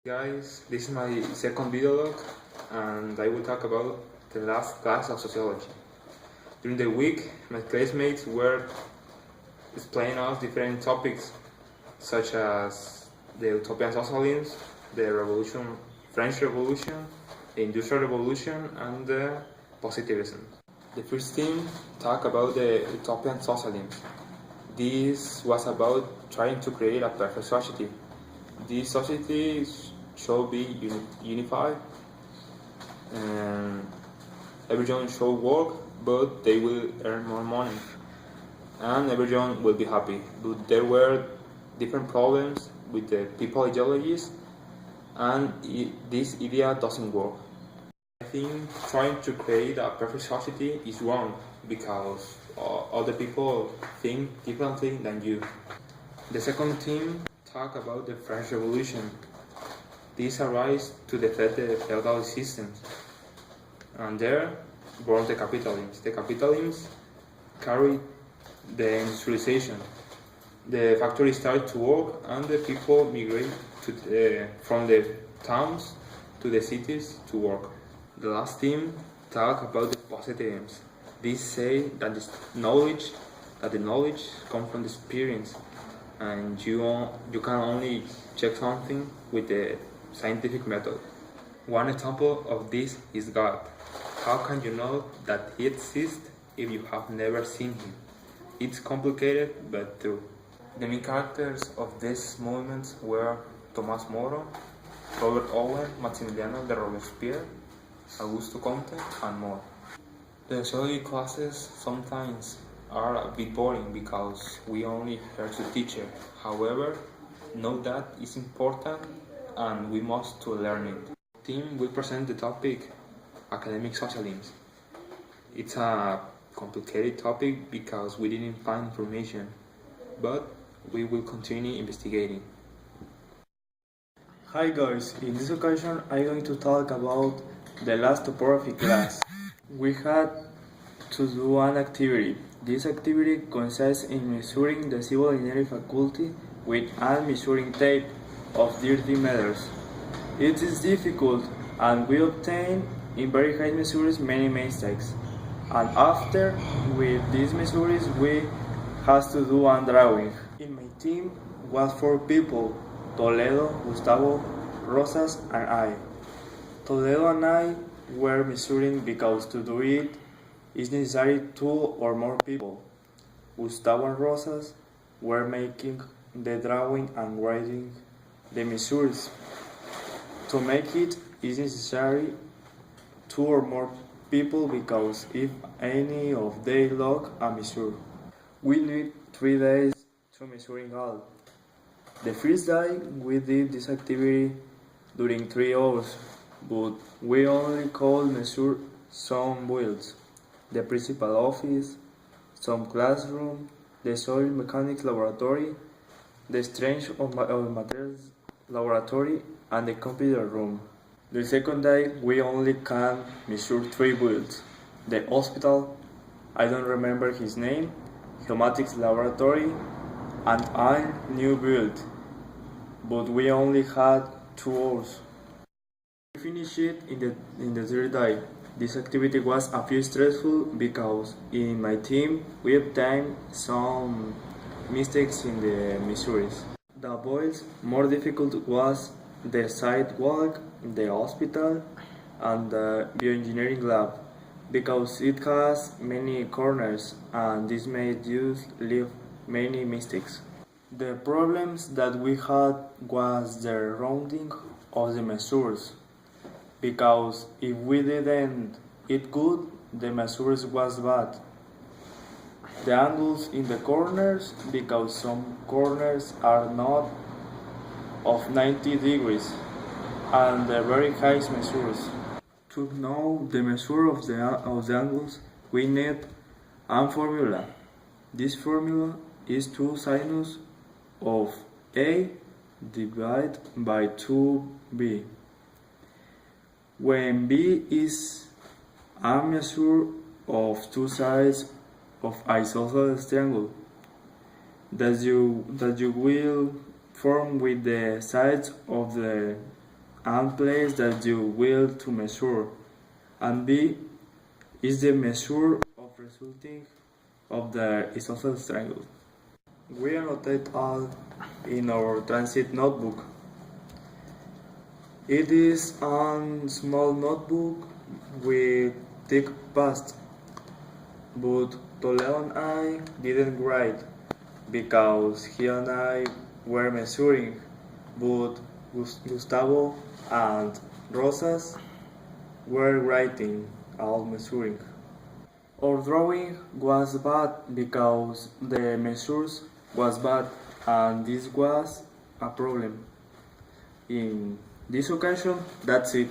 Guys, this is my second videolog and I will talk about the last class of sociology. During the week, my classmates were explaining us different topics such as the utopian socialism, the revolution, French Revolution, the Industrial Revolution, and the positivism. The first thing talk about the utopian socialism. This was about trying to create a perfect society. This society should be unified, and everyone should work, but they will earn more money, and everyone will be happy. But there were different problems with the people ideologies, and this idea doesn't work. I think trying to create a perfect society is wrong because other people think differently than you. The second theme talk about the French Revolution. This arose to defeat the feudal systems, and there born the capitalism. The capitalism carried the industrialization. The factories started to work, and the people migrate from the towns to the cities to work. The last theme talk about the positivism. These say that the knowledge comes from the experience, and you can only check something with the scientific method. One example of this is God. How can you know that He exists if you have never seen Him? It's complicated but true. The main characters of this movement were Tomás Moro, Robert Owen, Maximiliano de Robespierre, Augusto Comte, and more. The sociology classes sometimes are a bit boring because we only hear the teacher. However, know that it's important and we must to learn it. The team will present the topic academic socialism. It's a complicated topic because we didn't find information, but we will continue investigating. Hi guys, in this occasion I'm going to talk about the last topography class. We had to do an activity. This activity consists in measuring the civil engineering faculty with a measuring tape of 30 meters. It is difficult and we obtain in very high measures many mistakes. And after with these measures we have to do a drawing. In my team was 4 people, Toledo, Gustavo, Rosas and I. Toledo and I were measuring because to do it is necessary 2 or more people. Gustavo and Rosas were making the drawing and writing the measures. To make it is necessary 2 or more people because if any of they log a measure. We need 3 days to measuring all. The first day we did this activity during 3 hours, but we only could measure some buildings, the principal office, some classroom, the soil mechanics laboratory, the strength of materials laboratory, and the computer room. The second day we only can measure 3 buildings, the hospital, I don't remember his name, geomatics laboratory, and a new build, but we only had 2 hours. We finished it in the third day. This activity was a few stressful because in my team we obtained some mistakes in the measures. The boys more difficult was the sidewalk, the hospital, and the bioengineering lab because it has many corners and this made you leave many mistakes. The problems that we had was the rounding of the measures because if we didn't it good, the measures was bad. The angles in the corners because some corners are not of 90 degrees and the very high measures. To know the measure of the angles we need a formula. This formula is 2 sinus of A divided by 2B. When B is a measure of 2 sides of isosceles triangle that you will form with the sides of the and place that you will to measure, and B is the measure of resulting of the isosceles triangle. We annotate all in our transit notebook. It is a small notebook with thick past, but Toledo and I didn't write because he and I were measuring, but Gustavo and Rosas were writing, all measuring. Our drawing was bad because the measures was bad and this was a problem. In this occasion, that's it.